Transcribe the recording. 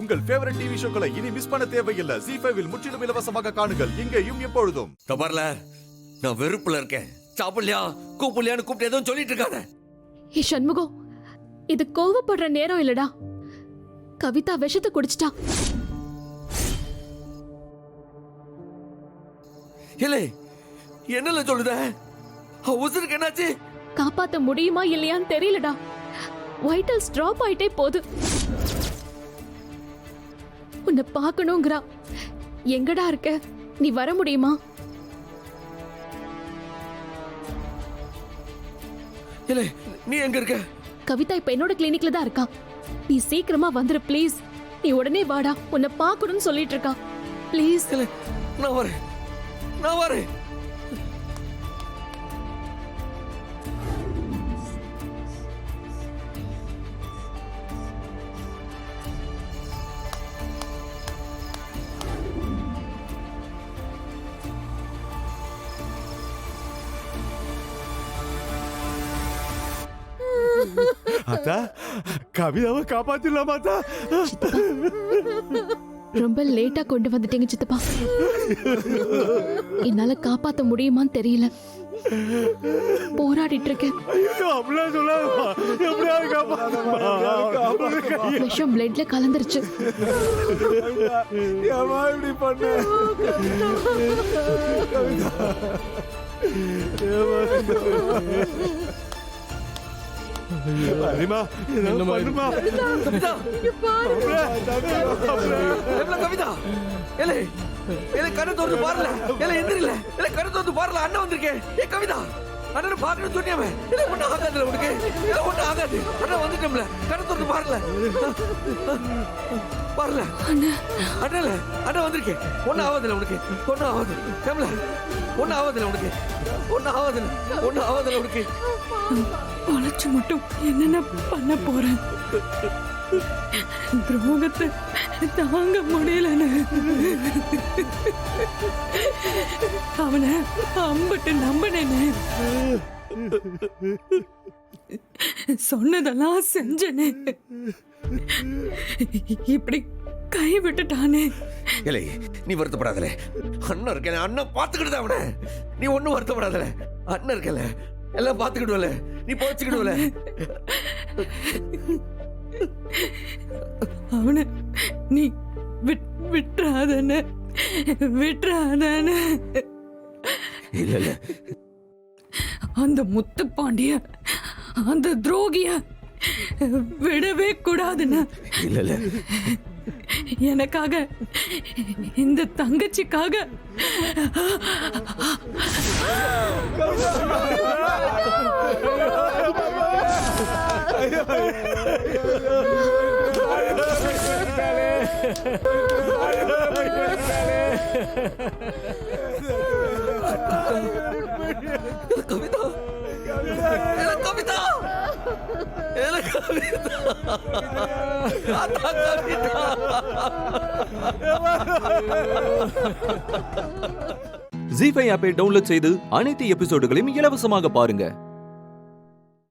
உங்கள் favourite TV ஷோக்களை இனி miss பண்ண தேவையில்லை. ZEE5 இல் முற்றிலும் இலவசமாக காணுங்கள். இங்கேயும் எப்பொழுதும். தபார்ல நான் வெறுப்புல இருக்கேன். சாப்பிடலையா கூப்பிடலையான்னு கூப்பிட்டு எதுவும் சொல்லிட்டு இருக்காத. ஏ சண்முகம், இது கோவப்படுற நேரம் இல்லடா. கவிதா விஷத்தை குடிச்சிட்டா. இல்லை என்னல சொல்லுத? உசுருக்கு என்னாச்சு? காப்பாத்த முடியுமா இல்லையான்னு தெரியலடா. வைட்டல்ஸ் டிராப் ஆயிட்டே போகுது. உன்னை பார்க்கணுங்கிறா. எங்கடா இருக்க? நீ வர முடியுமா? இல்லை நீ எங்க இருக்க? கவிதா இப்ப என்னோட கிளினிக்ல தான் இருக்கா. நீ சீக்கிரமா வந்துரு ப்ளீஸ். நீ உடனே வாடா, உன்னை பார்க்கணும்னு சொல்லிட்டு இருக்கா. ப்ளீஸ். இல்லை நான் வரேன், நான் வரேன். அத்தா, கவிதாவை காப்பாத்திடலாமா அத்தா? ரொம்ப லேட்டா கொண்டு வந்துட்டீங்க சித்தப்பா. என்னால காப்பாத்த முடியுமான்னு தெரியல. போராடிட்டு இருக்கேன். விஷம் பிளட்ல கலந்துருச்சு. அரிமா, பண்ணுமா? கவிதா கவிதா, இல்லை இல்லை கண்ணை திறந்து பாருல. இல்லை எந்திரில. இல்லை கண்ணை திறந்து பாருல. அண்ணன் வந்திருக்கேன். ஏ கவிதா, அண்ணனை பார்க்கணும்னு சொன்னியாமே. இல்லை ஒன்றும் ஆகாதுல உனக்கு. இல்லை ஒன்றும் ஆகாது. அண்ணன் வந்துட்டோம்ல. கண்ணை திறந்து பாருல. பாருல அண்ணல. அண்ணன் வந்திருக்கேன். ஒன்றும் ஆகாதுல உனக்கு. ஒன்றும் ஆகாது. கேமல ஒன்றும் ஆகாதுல உனக்கு. ஒன்றும் ஆகாதுல. ஒன்றும் ஆகாதுல உனக்கு. வளர்ச்சி மட்டும் என்னென்ன பண்ண போறேன்? துரோகத்தை தாங்க முடியலன்னு அவனை அம்பட்டு நம்பினேன்னு சொன்னதெல்லாம் செஞ்சனே. இப்படி கை விட்டுட்டானே. இல்லை நீ வருத்தப்படாதல. அண்ணன் இருக்கல. அண்ணன் பார்த்துக்கிட்டு அவனை. நீ ஒன்னும் வருத்தப்படாதல. அண்ணன் இருக்கல. எல்லாம் பார்த்துக்கிடுவல. நீ போச்சுக்கிடுவல. அவனை நீ விட்டுறாதானே, விட்டுறாதானே. இல்ல இல்ல, அந்த முத்துப்பாண்டிய, அந்த துரோகிய விடவே கூடாதுன்னு. இல்ல இல்ல, எனக்காக, இந்த தங்கச்சிக்காக கவிதா, கவிதா, ZEE5 ஆப்பை டவுன்லோட் செய்து அனைத்து எபிசோடுகளையும் இலவசமாக பாருங்க.